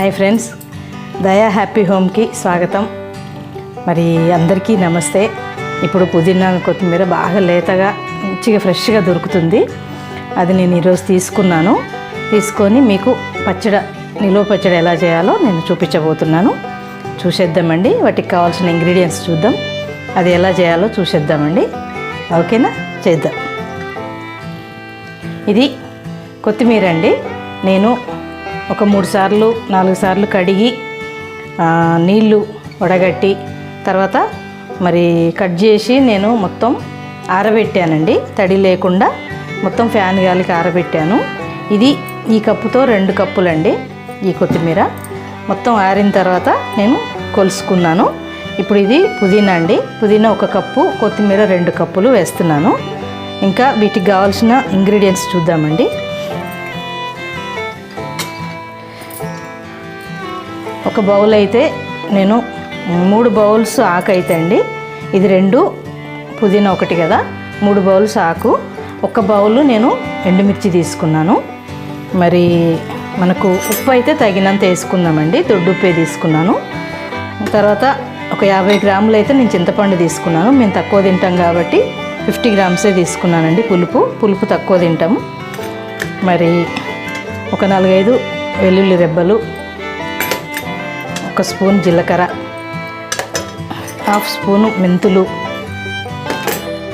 Hi friends, దయా happy హోమ్కి స్వాగతం. మరి అందరికీ నమస్తే. ఇప్పుడు పుదీనా కొత్తిమీర బాగా లేతగా మంచిగా ఫ్రెష్గా దొరుకుతుంది. అది నేను ఈరోజు తీసుకొని మీకు నిల్వ పచ్చడి ఎలా చేయాలో నేను చూపించబోతున్నాను. చూసేద్దామండి. వాటికి కావాల్సిన ఇంగ్రీడియంట్స్ చూద్దాం, అది ఎలా చేయాలో చూసేద్దామండి. ఓకేనా, చేద్దాం. ఇది కొత్తిమీర అండి. నేను ఒక 3-4 సార్లు కడిగి నీళ్ళు వడగట్టి తర్వాత మరి కట్ చేసి నేను మొత్తం ఆరబెట్టానండి. తడి లేకుండా మొత్తం ఫ్యాన్ గాలికి ఆరబెట్టాను. ఇది ఈ కప్పుతో 2 కప్పులండి ఈ కొత్తిమీర. మొత్తం ఆరిన తర్వాత నేను కొలుసుకున్నాను. ఇప్పుడు ఇది పుదీనా అండి. పుదీనా 1 కప్పు, కొత్తిమీర 2 కప్పులు వేస్తున్నాను. ఇంకా వీటికి కావాల్సిన ఇంగ్రీడియంట్స్ చూద్దామండి. ఒక బౌల్ అయితే నేను 3 బౌల్స్ ఆకు అయితే అండి. ఇది 2 పుదీనా 1 కదా, 3 బౌల్స్ ఆకు. 1 బౌలు నేను ఎండుమిర్చి తీసుకున్నాను. మరి మనకు ఉప్పు అయితే తగినంత వేసుకుందామండి. దొడ్డు ఉప్పే తీసుకున్నాను. తర్వాత ఒక 50 గ్రాములు అయితే నేను చింతపండు తీసుకున్నాను. మేము తక్కువ తింటాం కాబట్టి 50 గ్రామ్సే తీసుకున్నానండి. పులుపు తక్కువ తింటాము. మరి ఒక 4-5 వెల్లుల్లి రెబ్బలు, 1 స్పూన్ జీలకర్ర, 1/2 స్పూను మెంతులు,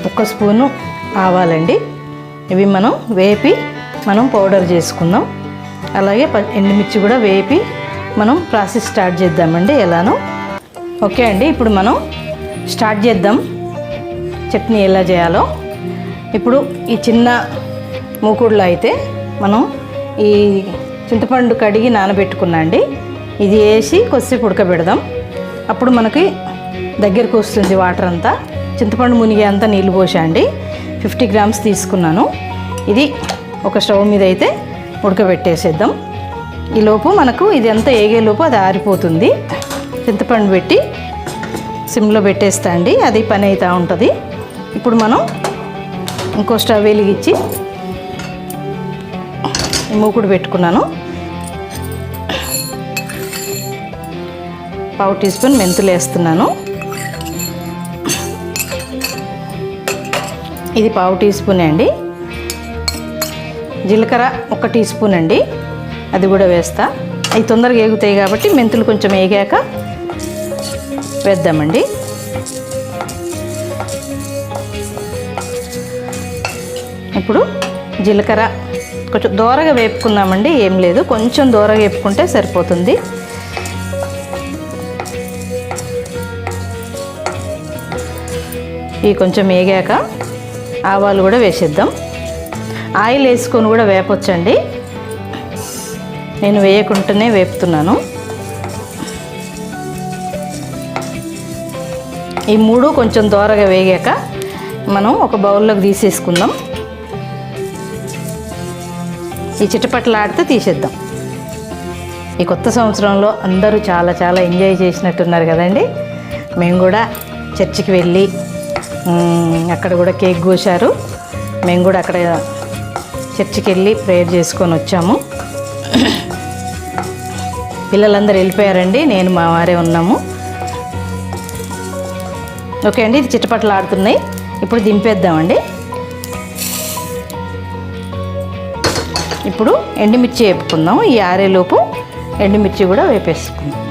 1 స్పూను ఆవాలండి. ఇవి మనం వేపి పౌడర్ చేసుకుందాం. అలాగే ఎండుమిర్చి కూడా వేపి మనం ప్రాసెస్ స్టార్ట్ చేద్దామండి ఎలానో. ఓకే అండి, ఇప్పుడు మనం స్టార్ట్ చేద్దాం చట్నీ ఎలా చేయాలో. ఇప్పుడు ఈ చిన్న మూకుడులో అయితే మనం ఈ చింతపండు కడిగి నానబెట్టుకున్నా అండి. ఇది వేసి కొద్దిసేపు ఉడకబెడదాం. అప్పుడు మనకి దగ్గరకు వస్తుంది వాటర్ అంతా. చింతపండు మునిగే అంతా నీళ్ళు పోసండి. 50 గ్రామ్స్ తీసుకున్నాను. ఇది ఒక స్టవ్ మీద అయితే ఉడకబెట్టేసేద్దాం. ఈలోపు మనకు ఇది అంతా ఏగేలోపు అది ఆరిపోతుంది. చింతపండు పెట్టి సిమ్లో పెట్టేస్తా అండి, అది పని అవుతూ ఉంటుంది. ఇప్పుడు మనం ఇంకో స్టవ్ వెలిగించి మూకుడు పెట్టుకున్నాను. 1/2 టీ స్పూన్ మెంతులు వేస్తున్నాను. ఇది 1/2 టీ స్పూన్ అండి. జీలకర్ర 1 టీ స్పూన్ అండి, అది కూడా వేస్తా. అవి తొందరగా ఏగుతాయి కాబట్టి మెంతులు కొంచెం వేగాక వేద్దామండి. ఇప్పుడు జీలకర్ర కొంచెం దోరగా వేపుకుందామండి. ఏం లేదు, కొంచెం దోరగా వేపుకుంటే సరిపోతుంది. ఇవి కొంచెం వేగాక ఆవాలు కూడా వేసేద్దాం. ఆయిల్ వేసుకొని కూడా వేపొచ్చండి, నేను వేయకుండానే వేపుతున్నాను. ఈ 3 కొంచెం దోరగా వేగాక మనం ఒక బౌల్లోకి తీసేసుకుందాం. ఈ చిటపటలాడితే తీసేద్దాం. ఈ కొత్త సంవత్సరంలో అందరూ చాలా ఎంజాయ్ చేసినట్టున్నారు కదండి. మేము కూడా చర్చికి వెళ్ళి అక్కడ కూడా కేక్ కోశారు. మేము కూడా అక్కడ చర్చికి వెళ్ళి ప్రేయర్ చేసుకొని వచ్చాము. పిల్లలందరూ వెళ్ళిపోయారండి, నేను మా వారే ఉన్నాము. ఓకే అండి, ఇది చిటపటలు ఆడుతున్నాయి. ఇప్పుడు దింపేద్దామండి. ఇప్పుడు ఎండుమిర్చి వేపుకుందాం. ఈ ఆరేలోపు ఎండుమిర్చి కూడా వేపేసుకుందాం.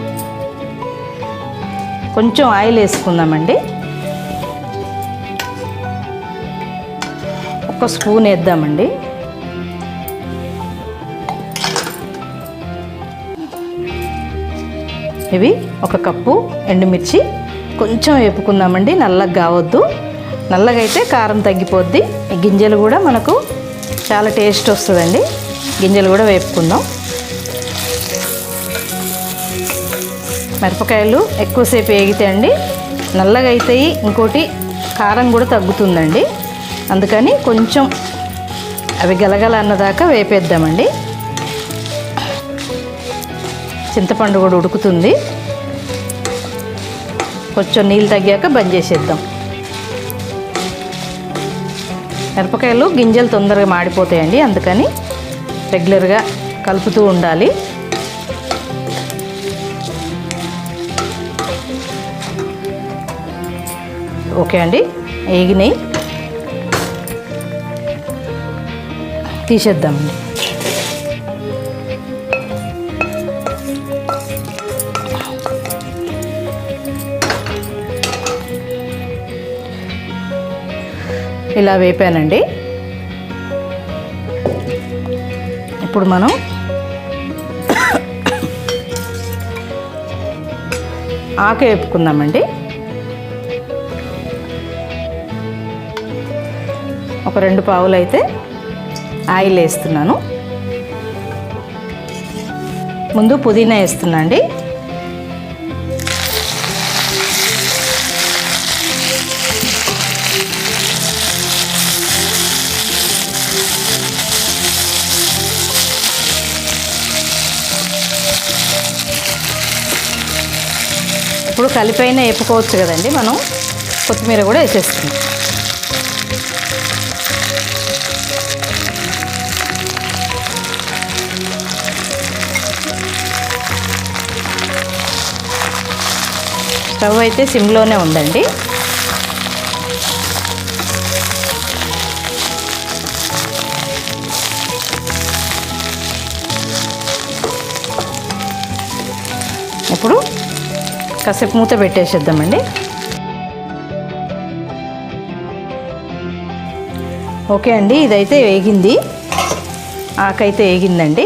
కొంచెం ఆయిల్ వేసుకుందామండి. 1 స్పూన్ వేద్దామండి. ఇవి 1 కప్పు ఎండుమిర్చి. కొంచెం వేపుకుందామండి, నల్లగా కావద్దు. నల్లగా అయితే కారం తగ్గిపోద్ది. ఈ గింజలు కూడా మనకు చాలా టేస్ట్ వస్తుందండి. గింజలు కూడా వేపుకుందాం. మిరపకాయలు ఎక్కువసేపు వేగితే అండి నల్లగా అవుతాయి. ఇంకోటి కారం కూడా తగ్గుతుందండి. అందుకని కొంచెం అవి గలగల అన్నదాకా వేపేద్దామండి. చింతపండు కూడా ఉడుకుతుంది. కొంచెం నీళ్ళు తగ్గాక బంద్ చేసేద్దాం. మిరపకాయలు గింజలు తొందరగా మాడిపోతాయండి, అందుకని రెగ్యులర్గా కలుపుతూ ఉండాలి. ఓకే అండి, వేగినాయి, తీసేద్దామండి. ఇలా వేపానండి. ఇప్పుడు మనం ఆకు వేపుకుందామండి. ఒక 2 పావులు అయితే ఆయిల్ వేస్తున్నాను. ముందు పుదీనా వేస్తున్నా అండి. ఇప్పుడు కలిపైన వేపుకోవచ్చు కదండి, మనం కొత్తిమీర కూడా వేసేస్తున్నాం. స్టవ్ అయితే సిమ్లోనే ఉందండి. ఇప్పుడు కాసేపు మూత పెట్టేసేద్దామండి. ఓకే అండి, ఇదైతే వేగింది, ఆకైతే వేగిందండి.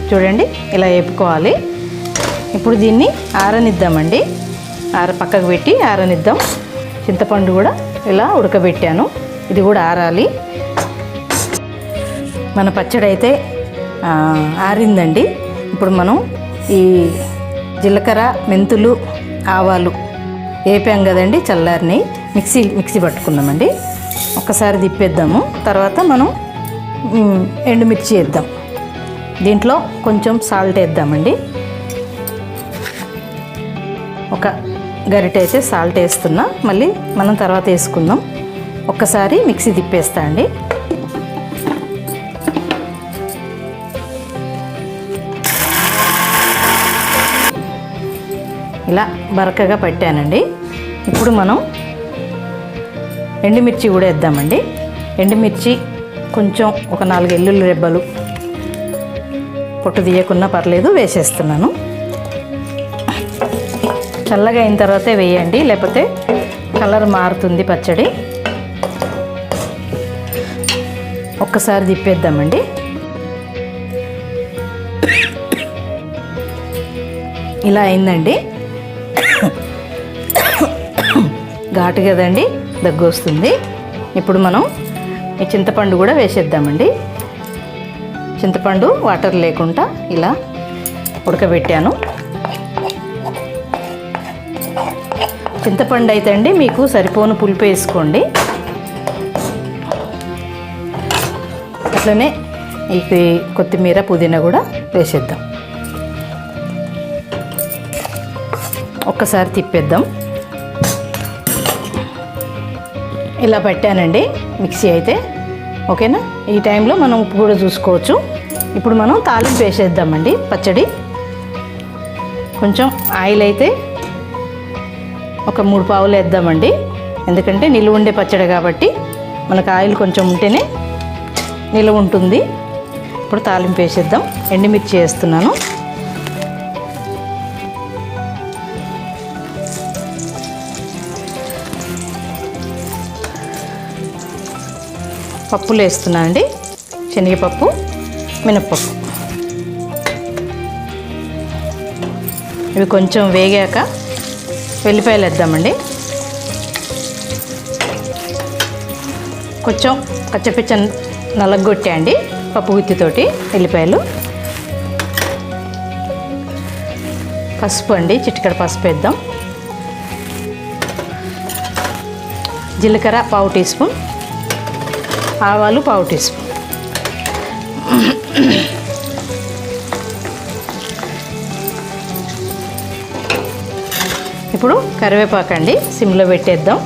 చూడండి, ఇలా వేపుకోవాలి. ఇప్పుడు దీన్ని ఆరనిద్దామండి. పక్కకు పెట్టి ఆరనిద్దాం. చింతపండు కూడా ఇలా ఉడకబెట్టాను, ఇది కూడా ఆరాలి. మన పచ్చడి అయితే ఆరిందండి. ఇప్పుడు మనం ఈ జీలకర్ర, మెంతులు, ఆవాలు వేపాం కదండి, చల్లారిని మిక్సీ పట్టుకుందామండి. ఒక్కసారి తిప్పేద్దాము. తర్వాత మనం ఎండుమిర్చి వేద్దాం. దీంట్లో కొంచెం సాల్ట్ వేద్దామండి. ఒక గరిటె అయితే సాల్ట్ వేస్తున్నా, మళ్ళీ మనం తర్వాత వేసుకుందాం. ఒక్కసారి మిక్సీ తిప్పేస్తా అండి. ఇలా బరకగా పట్టానండి. ఇప్పుడు మనం ఎండుమిర్చి కూడా వేద్దామండి. ఎండుమిర్చి కొంచెం ఒక 4 వెల్లుల్లి రెబ్బలు, పొట్టు తీయకున్నా పర్లేదు, వేసేస్తున్నాను. చల్లగా అయిన తర్వాతే వేయండి, లేకపోతే కలర్ మారుతుంది పచ్చడి. ఒక్కసారి తిప్పేద్దామండి. ఇలా అయిందండి. ఘాటు కదండి, దగ్గు వస్తుంది. ఇప్పుడు మనం ఈ చింతపండు కూడా వేసేద్దామండి. చింతపండు వాటర్ లేకుండా ఇలా ఉడకబెట్టాను. చింతపండు అయితే అండి మీకు సరిపోను పులుపు వేసుకోండి. అట్లనే ఈ కొత్తిమీర, పుదీనా కూడా వేసేద్దాం. ఒక్కసారి తిప్పేద్దాం. ఇలా పెట్టానండి మిక్సీ అయితే. ఓకేనా, ఈ టైంలో మనం ఉప్పు కూడా చూసుకోవచ్చు. ఇప్పుడు మనం తాలింపు వేసేద్దామండి పచ్చడి. కొంచెం ఆయిల్ అయితే ఒక 3 పావులు వేద్దామండి, ఎందుకంటే నిలువ ఉండే పచ్చడి కాబట్టి మనకు ఆయిల్ కొంచెం ఉంటేనే నిలువ ఉంటుంది. ఇప్పుడు తాలింపు వేసేద్దాం. ఎండుమిర్చి వేస్తున్నాను. పప్పులు వేస్తున్నాను అండి, శనగపప్పు, మినప్పప్పు. ఇవి కొంచెం వేగాక వెల్లిపాయలు వేద్దామండి. కొంచెం కచ్చపిచ్చ నలగొట్టండి పప్పు గుత్తితోటి వెల్లిపాయలు. పసుపు అండి, చిటికెడు పసుపు వేద్దాం. జీలకర్ర 1/2 టీ స్పూన్, ఆవాలు 1/2 టీ స్పూన్. ఇప్పుడు కరివేపాకండి సిమ్లో పెట్టేద్దాం.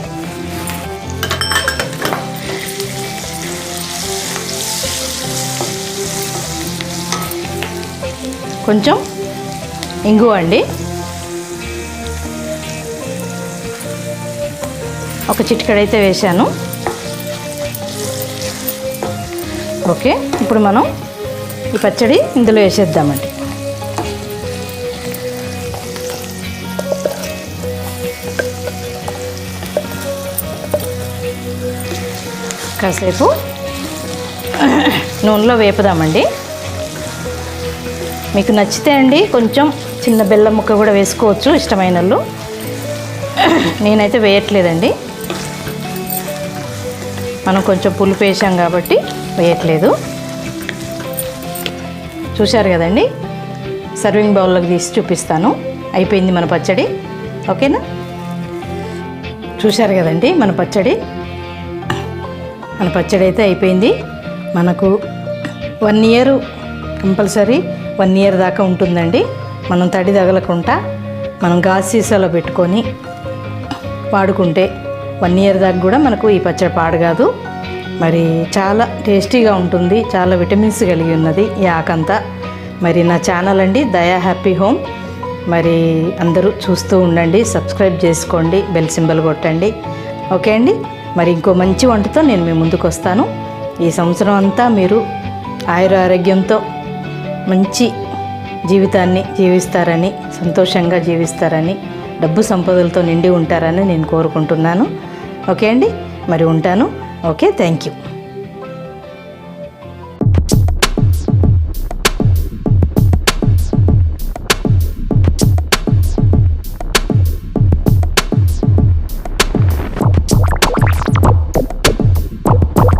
కొంచెం ఇంగువ అండి. ఒక చిటికెడైతే వేశాను. ఓకే, ఇప్పుడు మనం ఈ పచ్చడి ఇందులో వేసేద్దామండి. కాసేపు నూనెలో వేపుదామండి. మీకు నచ్చితే అండి కొంచెం చిన్న బెల్లం ముక్క కూడా వేసుకోవచ్చు ఇష్టమైన వాళ్ళు. నేనైతే వేయట్లేదండి, మనం కొంచెం పులుపు వేసాం కాబట్టి వేయట్లేదు. చూశారు కదండి, సర్వింగ్ బౌల్లోకి తీసి చూపిస్తాను. అయిపోయింది మన పచ్చడి. ఓకేనా, చూశారు కదండి మన పచ్చడి అయితే అయిపోయింది. మనకు 1 ఇయర్ కంపల్సరీ 1 ఇయర్ దాకా ఉంటుందండి. మనం తడి తగలకుండా మనం గాజు సీసాలో పెట్టుకొని వాడుకుంటే 1 ఇయర్ దాకా కూడా మనకు ఈ పచ్చడి పాడు కాదు. మరి చాలా టేస్టీగా ఉంటుంది, చాలా విటమిన్స్ కలిగి ఉన్నది ఈ ఆకంతా. మరి నా ఛానల్ అండి దయా హ్యాపీ హోమ్. మరి అందరూ చూస్తూ ఉండండి, సబ్స్క్రైబ్ చేసుకోండి, బెల్ సింబల్ కొట్టండి. ఓకే అండి, మరి ఇంకో మంచి వంటతో నేను మీ ముందుకు వస్తాను. ఈ సంవత్సరం అంతా మీరు ఆరోగ్యంతో మంచి జీవితాన్ని జీవిస్తారని, సంతోషంగా జీవిస్తారని, డబ్బు సంపదలతో నిండి ఉంటారని నేను కోరుకుంటున్నాను. ఓకే అండి, మరి ఉంటాను. Okay, thank you.